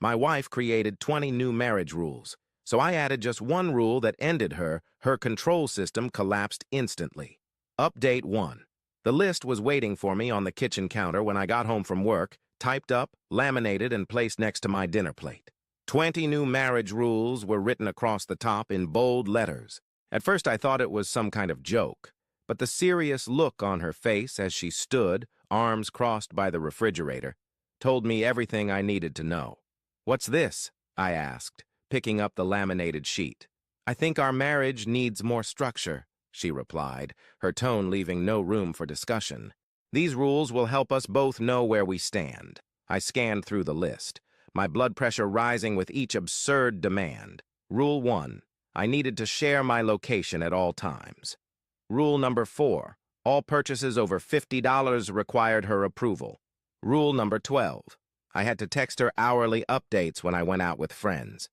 My wife created 20 new marriage rules, so I added just one rule that ended her control system collapsed instantly. Update 1. The list was waiting for me on the kitchen counter when I got home from work, typed up, laminated, and placed next to my dinner plate. 20 new marriage rules were written across the top in bold letters. At first I thought it was some kind of joke, but the serious look on her face as she stood, arms crossed by the refrigerator, told me everything I needed to know. "What's this?" I asked, picking up the laminated sheet. "I think our marriage needs more structure," she replied, her tone leaving no room for discussion. "These rules will help us both know where we stand." I scanned through the list, my blood pressure rising with each absurd demand. Rule 1. I needed to share my location at all times. Rule number 4. All purchases over $50 required her approval. Rule number 12. I had to text her hourly updates when I went out with friends.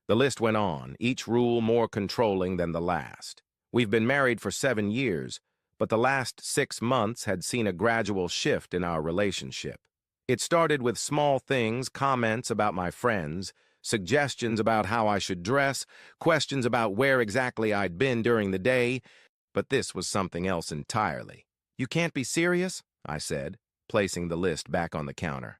The list went on, each rule more controlling than the last. We've been married for 7 years, but the last 6 months had seen a gradual shift in our relationship. It started with small things, comments about my friends, suggestions about how I should dress, questions about where exactly I'd been during the day, but this was something else entirely. "You can't be serious?" I said, placing the list back on the counter.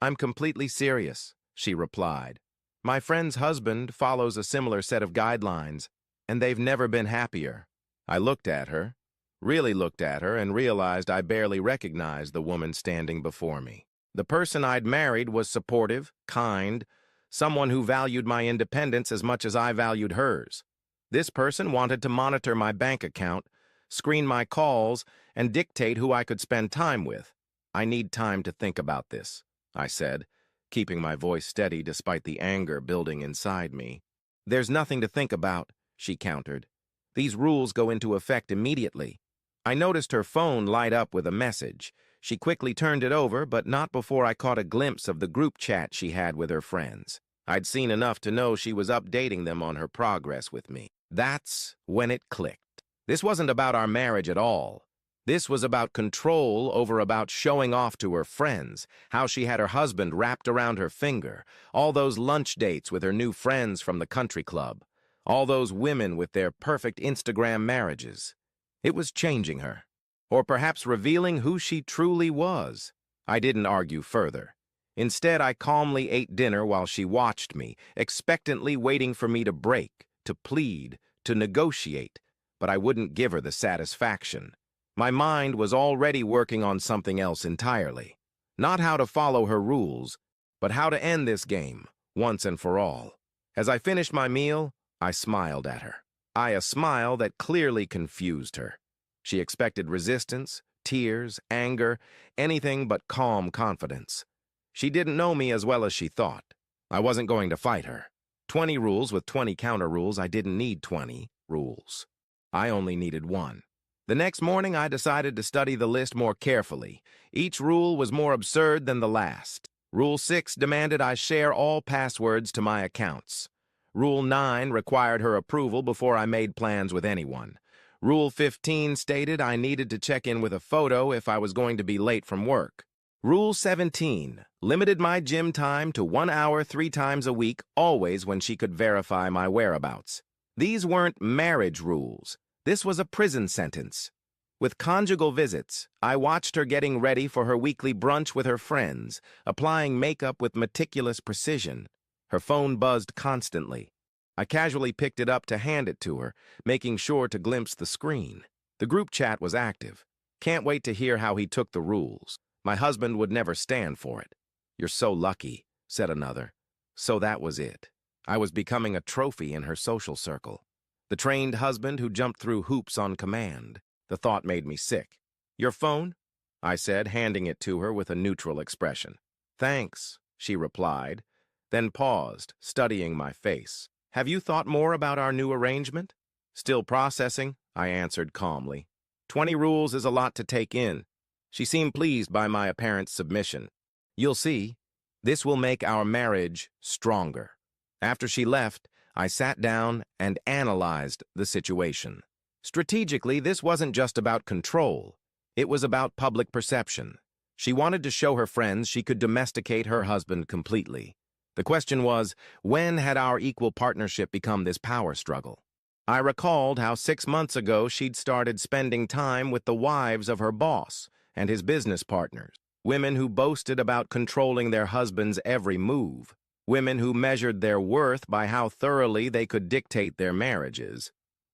"I'm completely serious," she replied. "My friend's husband follows a similar set of guidelines, and they've never been happier." I looked at her, really looked at her, and realized I barely recognized the woman standing before me. The person I'd married was supportive, kind, someone who valued my independence as much as I valued hers. This person wanted to monitor my bank account, screen my calls, and dictate who I could spend time with. "I need time to think about this," I said, keeping my voice steady despite the anger building inside me. "There's nothing to think about," she countered. "These rules go into effect immediately." I noticed her phone light up with a message. She quickly turned it over, but not before I caught a glimpse of the group chat she had with her friends. I'd seen enough to know she was updating them on her progress with me. That's when it clicked. This wasn't about our marriage at all. This was about control over about showing off to her friends, how she had her husband wrapped around her finger, all those lunch dates with her new friends from the country club, all those women with their perfect Instagram marriages. It was changing her, or perhaps revealing who she truly was. I didn't argue further. Instead, I calmly ate dinner while she watched me, expectantly waiting for me to break, to plead, to negotiate, but I wouldn't give her the satisfaction. My mind was already working on something else entirely. Not how to follow her rules, but how to end this game, once and for all. As I finished my meal, I smiled at her. A smile that clearly confused her. She expected resistance, tears, anger, anything but calm confidence. She didn't know me as well as she thought. I wasn't going to fight her. 20 rules with 20 counter rules, I didn't need 20 rules. I only needed one. The next morning, I decided to study the list more carefully. Each rule was more absurd than the last. Rule 6 demanded I share all passwords to my accounts. Rule 9 required her approval before I made plans with anyone. Rule 15 stated I needed to check in with a photo if I was going to be late from work. Rule 17 limited my gym time to 1 hour 3 times a week, always when she could verify my whereabouts. These weren't marriage rules. This was a prison sentence. With conjugal visits, I watched her getting ready for her weekly brunch with her friends, applying makeup with meticulous precision. Her phone buzzed constantly. I casually picked it up to hand it to her, making sure to glimpse the screen. The group chat was active. "Can't wait to hear how he took the rules. My husband would never stand for it." "You're so lucky," said another. So that was it. I was becoming a trophy in her social circle. The trained husband who jumped through hoops on command. The thought made me sick. "Your phone?" I said, handing it to her with a neutral expression. "Thanks," she replied, then paused, studying my face. "Have you thought more about our new arrangement?" "Still processing," I answered calmly. 20 rules is a lot to take in. She seemed pleased by my apparent submission. "You'll see. This will make our marriage stronger." After she left, I sat down and analyzed the situation. Strategically, this wasn't just about control. It was about public perception. She wanted to show her friends she could domesticate her husband completely. The question was, when had our equal partnership become this power struggle? I recalled how 6 months ago she'd started spending time with the wives of her boss and his business partners, women who boasted about controlling their husband's every move, women who measured their worth by how thoroughly they could dictate their marriages.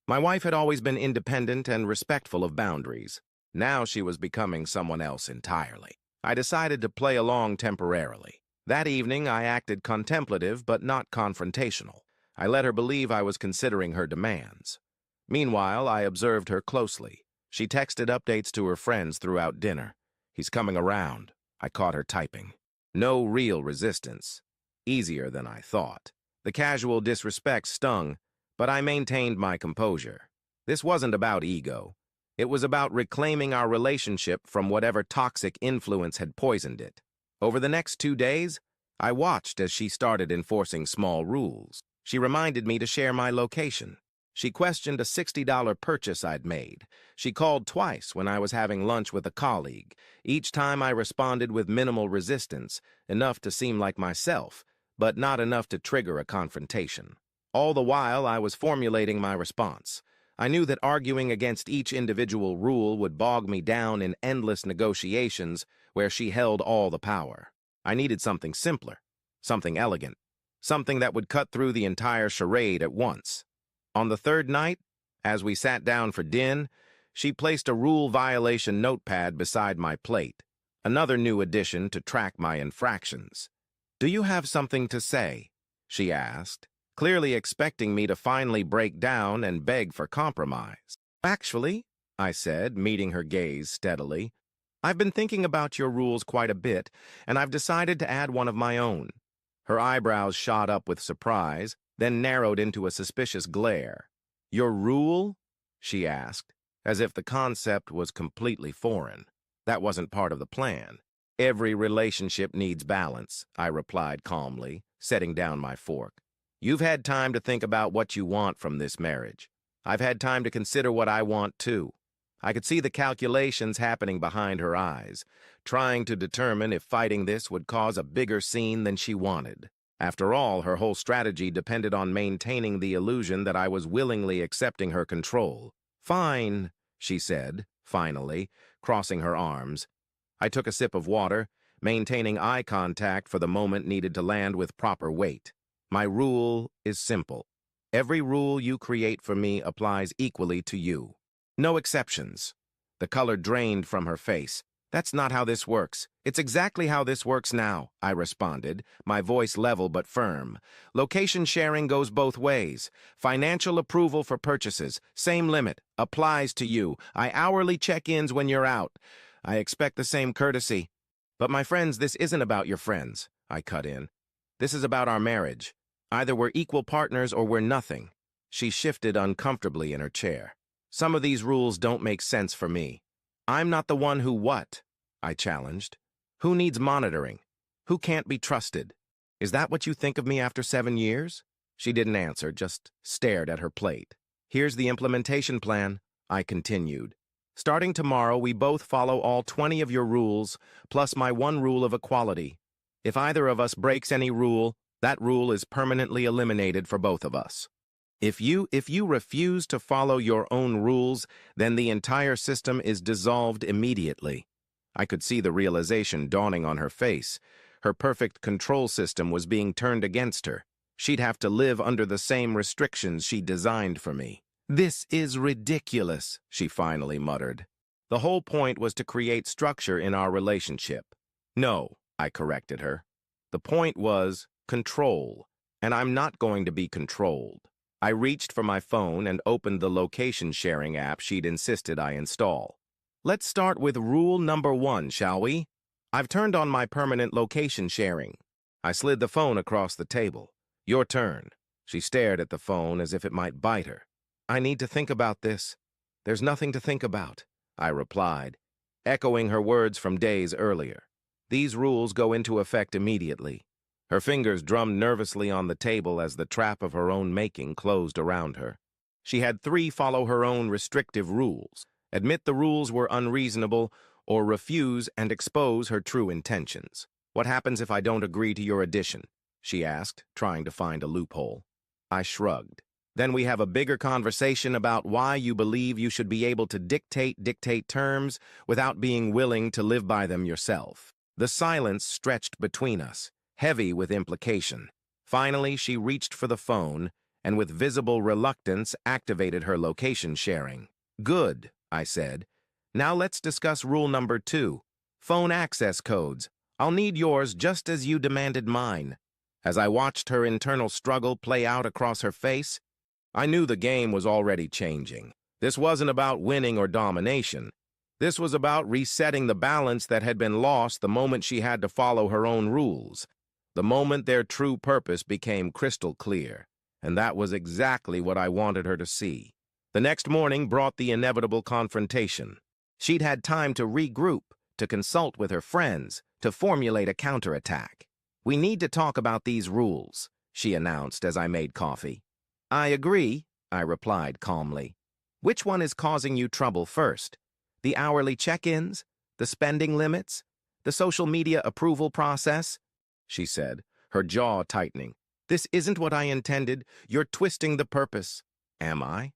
My wife had always been independent and respectful of boundaries. Now she was becoming someone else entirely. I decided to play along temporarily. That evening, I acted contemplative but not confrontational. I let her believe I was considering her demands. Meanwhile, I observed her closely. She texted updates to her friends throughout dinner. "He's coming around." I caught her typing. No real resistance. Easier than I thought. The casual disrespect stung, but I maintained my composure. This wasn't about ego. It was about reclaiming our relationship from whatever toxic influence had poisoned it. Over the next 2 days, I watched as she started enforcing small rules. She reminded me to share my location. She questioned a $60 purchase I'd made. She called twice when I was having lunch with a colleague. Each time I responded with minimal resistance, enough to seem like myself, but not enough to trigger a confrontation. All the while, I was formulating my response. I knew that arguing against each individual rule would bog me down in endless negotiations where she held all the power. I needed something simpler, something elegant, something that would cut through the entire charade at once. On the third night, as we sat down for din, she placed a rule violation notepad beside my plate, another new addition to track my infractions. "Do you have something to say?" she asked, clearly expecting me to finally break down and beg for compromise. "Actually," I said, meeting her gaze steadily, "I've been thinking about your rules quite a bit, and I've decided to add one of my own." Her eyebrows shot up with surprise, then narrowed into a suspicious glare. "Your rule?" she asked, as if the concept was completely foreign. That wasn't part of the plan. "Every relationship needs balance," I replied calmly, setting down my fork. "You've had time to think about what you want from this marriage. I've had time to consider what I want too." I could see the calculations happening behind her eyes, trying to determine if fighting this would cause a bigger scene than she wanted. After all, her whole strategy depended on maintaining the illusion that I was willingly accepting her control. "Fine," she said, finally, crossing her arms. I took a sip of water, maintaining eye contact for the moment needed to land with proper weight. "My rule is simple. Every rule you create for me applies equally to you. No exceptions." The color drained from her face. "That's not how this works. It's exactly how this works now," I responded, my voice level but firm. "Location sharing goes both ways. Financial approval for purchases, same limit, applies to you. I hourly check-ins when you're out. I expect the same courtesy." "But my friends, this isn't about your friends," I cut in. "This is about our marriage. Either we're equal partners or we're nothing." She shifted uncomfortably in her chair. "Some of these rules don't make sense for me." "I'm not the one who what?" I challenged. "Who needs monitoring? Who can't be trusted? Is that what you think of me after 7 years?" She didn't answer, just stared at her plate. "Here's the implementation plan," I continued. "Starting tomorrow, we both follow all 20 of your rules, plus my one rule of equality. If either of us breaks any rule, that rule is permanently eliminated for both of us. If you refuse to follow your own rules, then the entire system is dissolved immediately." I could see the realization dawning on her face. Her perfect control system was being turned against her. She'd have to live under the same restrictions she designed for me. "This is ridiculous," she finally muttered. "The whole point was to create structure in our relationship." "No," I corrected her. "The point was control, and I'm not going to be controlled." I reached for my phone and opened the location sharing app she'd insisted I install. "Let's start with rule number 1, shall we? I've turned on my permanent location sharing." I slid the phone across the table. "Your turn." She stared at the phone as if it might bite her. "I need to think about this." "There's nothing to think about," I replied, echoing her words from days earlier. "These rules go into effect immediately." Her fingers drummed nervously on the table as the trap of her own making closed around her. She had 3 follow-her-own restrictive rules: admit the rules were unreasonable, or refuse and expose her true intentions. "What happens if I don't agree to your addition?" she asked, trying to find a loophole. I shrugged. Then we have a bigger conversation about why you believe you should be able to dictate terms without being willing to live by them yourself. The silence stretched between us, heavy with implication. Finally, she reached for the phone and with visible reluctance activated her location sharing. Good, I said. Now let's discuss rule number 2. Phone access codes. I'll need yours just as you demanded mine. As I watched her internal struggle play out across her face, I knew the game was already changing. This wasn't about winning or domination. This was about resetting the balance that had been lost the moment she had to follow her own rules, the moment their true purpose became crystal clear. And that was exactly what I wanted her to see. The next morning brought the inevitable confrontation. She'd had time to regroup, to consult with her friends, to formulate a counterattack. "We need to talk about these rules," she announced as I made coffee. "I agree," I replied calmly. "Which one is causing you trouble first? The hourly check-ins? The spending limits? The social media approval process?" she said, her jaw tightening. "This isn't what I intended. You're twisting the purpose." "Am I?"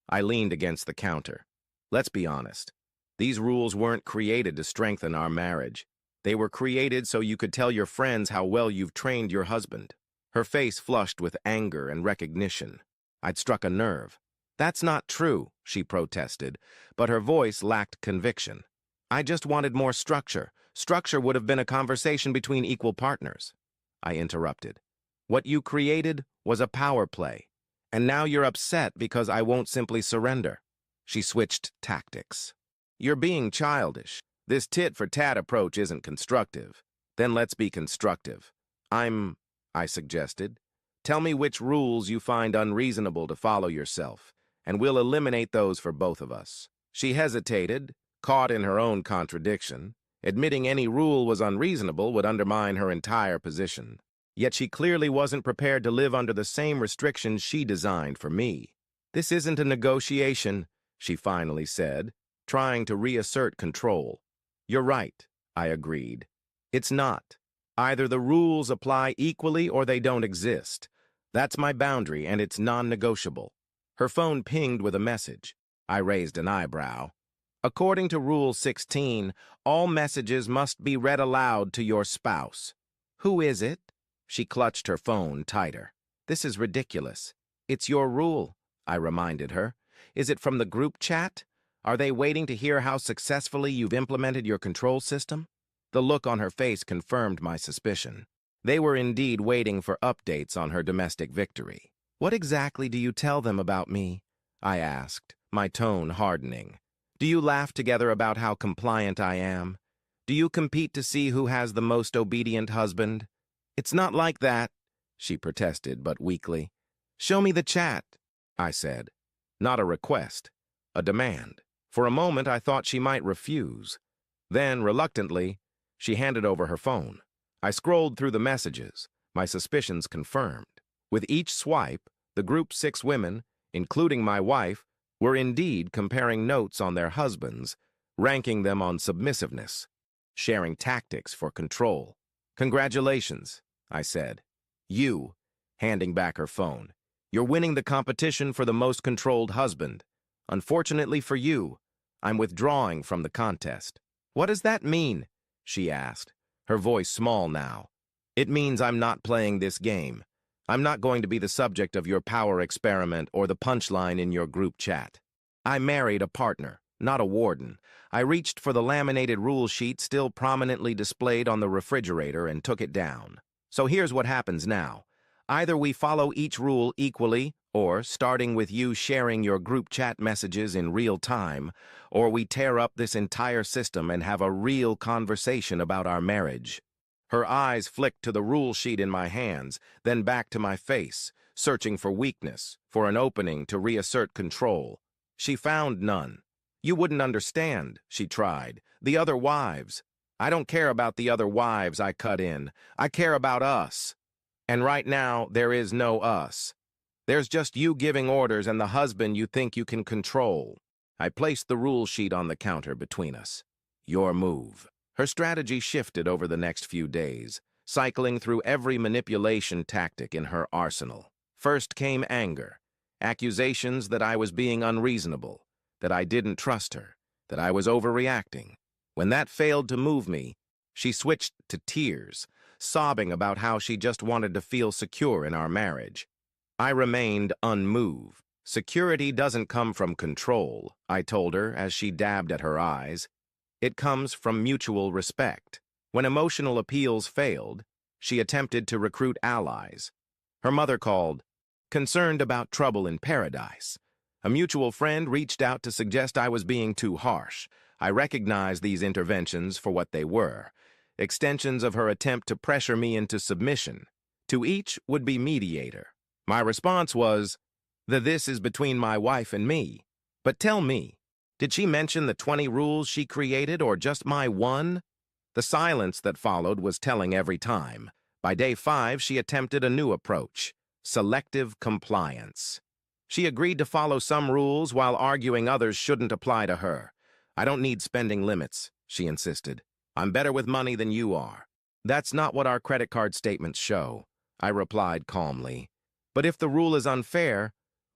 I leaned against the counter. "Let's be honest. These rules weren't created to strengthen our marriage. They were created so you could tell your friends how well you've trained your husband." Her face flushed with anger and recognition. I'd struck a nerve. "That's not true," she protested, but her voice lacked conviction. "I just wanted more structure. Structure would have been a conversation between equal partners." I interrupted. "What you created was a power play, and now you're upset because I won't simply surrender." She switched tactics. "You're being childish. This tit-for-tat approach isn't constructive. Then let's be constructive. I suggested. "Tell me which rules you find unreasonable to follow yourself, and we'll eliminate those for both of us." She hesitated, caught in her own contradiction. Admitting any rule was unreasonable would undermine her entire position. Yet she clearly wasn't prepared to live under the same restrictions she designed for me. "This isn't a negotiation," she finally said, trying to reassert control. "You're right," I agreed. "It's not. Either the rules apply equally or they don't exist. That's my boundary, and it's non-negotiable." Her phone pinged with a message. I raised an eyebrow. "According to Rule 16, all messages must be read aloud to your spouse." "Who is it?" She clutched her phone tighter. "This is ridiculous." "It's your rule," I reminded her. "Is it from the group chat? Are they waiting to hear how successfully you've implemented your control system?" The look on her face confirmed my suspicion. They were indeed waiting for updates on her domestic victory. "What exactly do you tell them about me?" I asked, my tone hardening. "Do you laugh together about how compliant I am? Do you compete to see who has the most obedient husband?" "It's not like that," she protested, but weakly. "Show me the chat," I said. Not a request, a demand. For a moment, I thought she might refuse. Then, reluctantly, she handed over her phone. I scrolled through the messages, my suspicions confirmed. With each swipe, the group's 6 women, including my wife, were indeed comparing notes on their husbands, ranking them on submissiveness, sharing tactics for control. "Congratulations," I said. "You," handing back her phone. "You're winning the competition for the most controlled husband. Unfortunately for you, I'm withdrawing from the contest." "What does that mean?" she asked, her voice small now. "It means I'm not playing this game. I'm not going to be the subject of your power experiment or the punchline in your group chat. I married a partner, not a warden. I reached for the laminated rule sheet still prominently displayed on the refrigerator and took it down. So here's what happens now. Either we follow each rule equally, or, starting with you sharing your group chat messages in real time, or we tear up this entire system and have a real conversation about our marriage." Her eyes flicked to the rule sheet in my hands, then back to my face, searching for weakness, for an opening to reassert control. She found none. "You wouldn't understand," she tried. "The other wives." "I don't care about the other wives," I cut in. "I care about us. And right now, there is no us. There's just you giving orders and the husband you think you can control." I placed the rule sheet on the counter between us. "Your move." Her strategy shifted over the next few days. cycling through every manipulation tactic in her arsenal. First came anger, accusations that I was being unreasonable, that I didn't trust her, that I was overreacting. When that failed to move me, she switched to tears, sobbing about how she just wanted to feel secure in our marriage. I remained unmoved. Security doesn't come from control, I told her as she dabbed at her eyes. It comes from mutual respect. When emotional appeals failed, she attempted to recruit allies. Her mother called, concerned about trouble in paradise. A mutual friend reached out to suggest I was being too harsh. I recognized these interventions for what they were, extensions of her attempt to pressure me into submission. To each would be mediator. My response was, this is between my wife and me. But tell me, did she mention the 20 rules she created or just my one? The silence that followed was telling every time. By day 5, she attempted a new approach, selective compliance. She agreed to follow some rules while arguing others shouldn't apply to her. I don't need spending limits, she insisted. I'm better with money than you are. That's not what our credit card statements show, I replied calmly. But if the rule is unfair,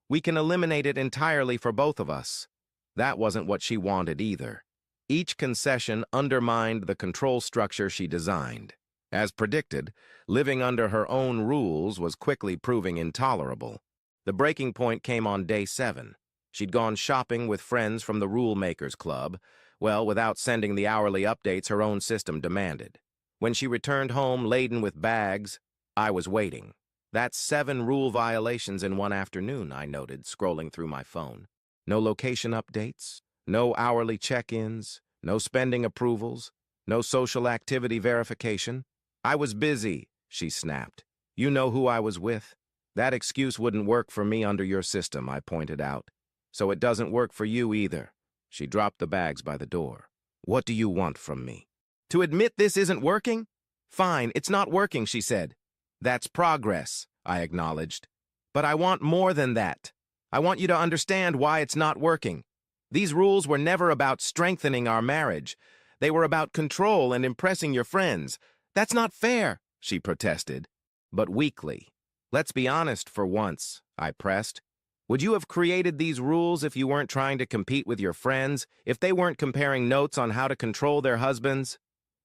we can eliminate it entirely for both of us. That wasn't what she wanted either. Each concession undermined the control structure she designed. As predicted, living under her own rules was quickly proving intolerable. The breaking point came on day 7. She'd gone shopping with friends from the Rule Makers Club, without sending the hourly updates her own system demanded. When she returned home laden with bags, I was waiting. That's 7 rule violations in one afternoon, I noted, scrolling through my phone. No location updates, no hourly check-ins, no spending approvals, no social activity verification. I was busy, she snapped. You know who I was with. That excuse wouldn't work for me under your system, I pointed out. So it doesn't work for you either. She dropped the bags by the door. What do you want from me? To admit this isn't working? Fine, it's not working, she said. That's progress, I acknowledged. But I want more than that. I want you to understand why it's not working. These rules were never about strengthening our marriage. They were about control and impressing your friends. That's not fair, she protested, but weakly. Let's be honest for once, I pressed. Would you have created these rules if you weren't trying to compete with your friends, if they weren't comparing notes on how to control their husbands?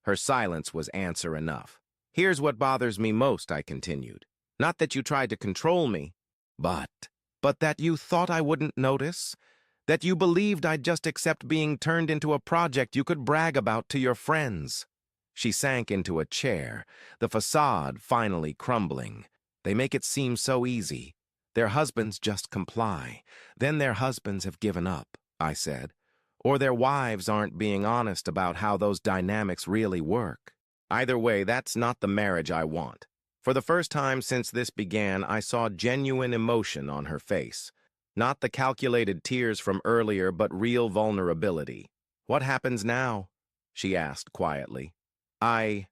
Her silence was answer enough. Here's what bothers me most, I continued. Not that you tried to control me, but that you thought I wouldn't notice, that you believed I'd just accept being turned into a project you could brag about to your friends. She sank into a chair, the facade finally crumbling. They make it seem so easy. Their husbands just comply. Then their husbands have given up, I said. Or their wives aren't being honest about how those dynamics really work. Either way, that's not the marriage I want. For the first time since this began, I saw genuine emotion on her face. Not the calculated tears from earlier, but real vulnerability. What happens now? She asked quietly. I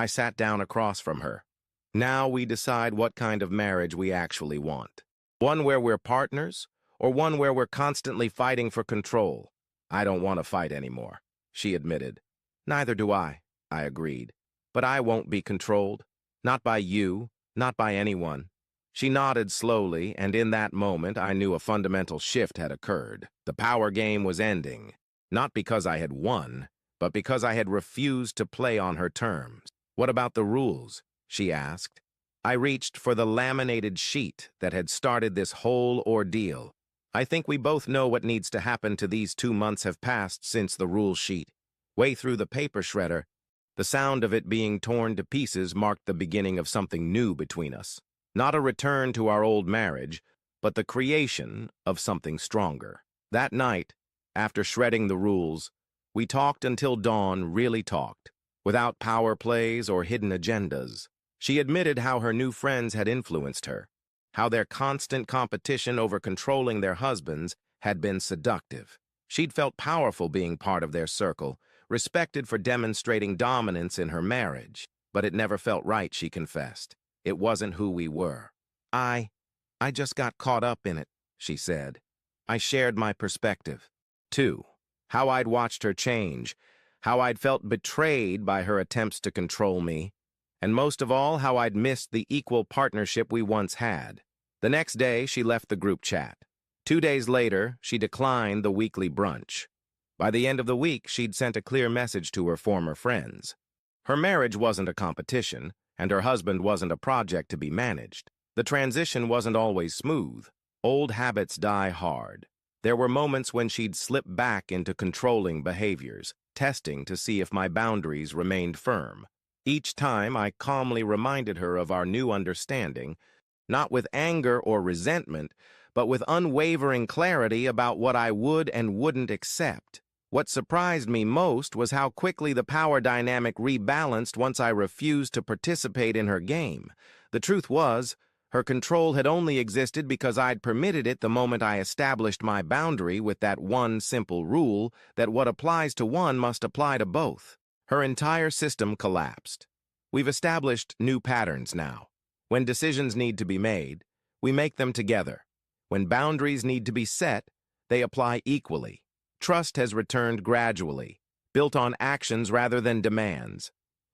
sat down across from her. Now we decide what kind of marriage we actually want. One where we're partners, or one where we're constantly fighting for control. I don't want to fight anymore, she admitted. Neither do I agreed. But I won't be controlled. Not by you, not by anyone. She nodded slowly, and in that moment I knew a fundamental shift had occurred. The power game was ending, not because I had won, but because I had refused to play on her terms. What about the rules? She asked. I reached for the laminated sheet that had started this whole ordeal. I think we both know what needs to happen to these 2 months have passed since the rule sheet. Way through the paper shredder, the sound of it being torn to pieces marked the beginning of something new between us. Not a return to our old marriage, but the creation of something stronger. That night, after shredding the rules, we talked until dawn, really talked, without power plays or hidden agendas. She admitted how her new friends had influenced her, how their constant competition over controlling their husbands had been seductive. She'd felt powerful being part of their circle, respected for demonstrating dominance in her marriage, but it never felt right, she confessed. It wasn't who we were. I just got caught up in it, she said. I shared my perspective, too. How I'd watched her change, how I'd felt betrayed by her attempts to control me, And most of all, how I'd missed the equal partnership we once had. The next day, she left the group chat. 2 days later, she declined the weekly brunch. By the end of the week, she'd sent a clear message to her former friends. Her marriage wasn't a competition, and her husband wasn't a project to be managed. The transition wasn't always smooth. Old habits die hard. There were moments when she'd slip back into controlling behaviors, testing to see if my boundaries remained firm. Each time, I calmly reminded her of our new understanding, not with anger or resentment, but with unwavering clarity about what I would and wouldn't accept. What surprised me most was how quickly the power dynamic rebalanced once I refused to participate in her game. The truth was, her control had only existed because I'd permitted it the moment I established my boundary with that one simple rule that what applies to one must apply to both. Her entire system collapsed. We've established new patterns now. When decisions need to be made, we make them together. When boundaries need to be set, they apply equally. Trust has returned gradually, built on actions rather than demands.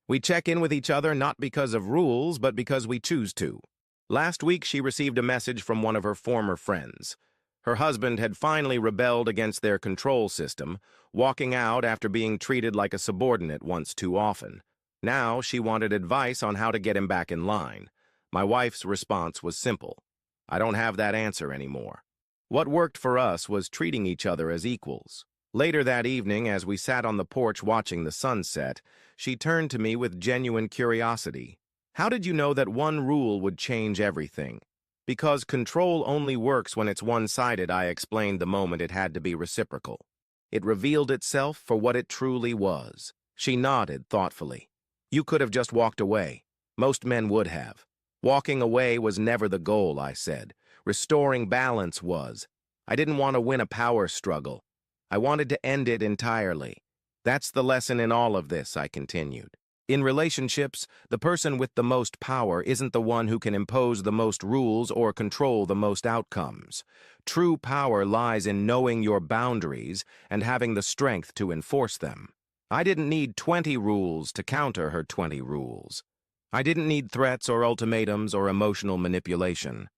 We check in with each other not because of rules, but because we choose to. Last week, she received a message from one of her former friends. Her husband had finally rebelled against their control system, walking out after being treated like a subordinate once too often. Now, she wanted advice on how to get him back in line. My wife's response was simple. I don't have that answer anymore. What worked for us was treating each other as equals. Later that evening, as we sat on the porch watching the sunset, she turned to me with genuine curiosity. How did you know that one rule would change everything? Because control only works when it's one-sided, I explained the moment it had to be reciprocal. It revealed itself for what it truly was. She nodded thoughtfully. You could have just walked away. Most men would have. Walking away was never the goal, I said. Restoring balance was. I didn't want to win a power struggle. I wanted to end it entirely. That's the lesson in all of this, I continued. In relationships, the person with the most power isn't the one who can impose the most rules or control the most outcomes. True power lies in knowing your boundaries and having the strength to enforce them. I didn't need 20 rules to counter her 20 rules. I didn't need threats or ultimatums or emotional manipulation.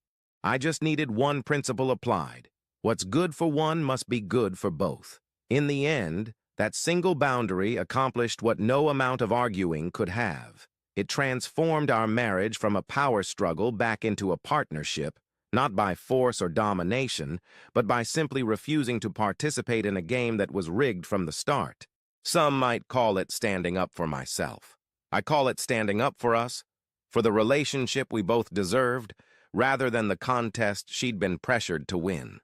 I just needed one principle applied. What's good for one must be good for both. In the end, that single boundary accomplished what no amount of arguing could have. It transformed our marriage from a power struggle back into a partnership, not by force or domination, but by simply refusing to participate in a game that was rigged from the start. Some might call it standing up for myself. I call it standing up for us, for the relationship we both deserved, rather than the contest she'd been pressured to win.